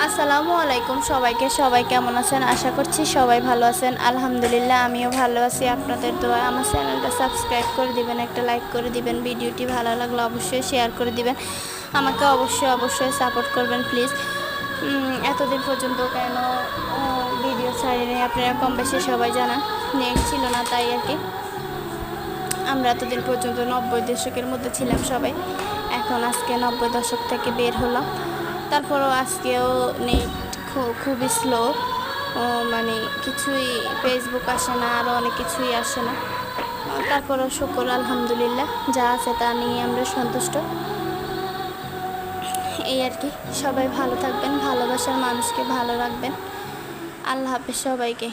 আসসালামু আলাইকুম সবাইকে। সবাই কেমন আছেন? আশা করছি সবাই ভালো আছেন। আলহামদুলিল্লাহ আমিও ভালো আছি। আপনাদের দোয়া। আমার চ্যানেলটা সাবস্ক্রাইব করে দিবেন, একটা লাইক করে দিবেন, ভিডিওটি ভালো লাগলে অবশ্যই শেয়ার করে দিবেন। আমাকে অবশ্যই সাপোর্ট করবেন প্লিজ। এতদিন পর্যন্ত কেন ভিডিও ছাড়িনি আপনারা কম বেশি সবাই জানান। নেট ছিল না তাই আর কি। আমরা এতদিন পর্যন্ত 90 দশকের মধ্যে ছিলাম সবাই। এখন আজকে 90 দশক থেকে বের হলাম। তারপরও আজকেও নেট খুবই স্লো, মানে কিছুই ফেসবুক আসে না, আরও অনেক কিছুই আসে না। তারপরও শুকর আলহামদুলিল্লাহ, যা আছে তা নিয়ে আমরা সন্তুষ্ট। এই আর কি। সবাই ভালো থাকবেন, ভালোবাসার মানুষকে ভালো রাখবেন। আল্লাহ হাফেজ সবাইকে।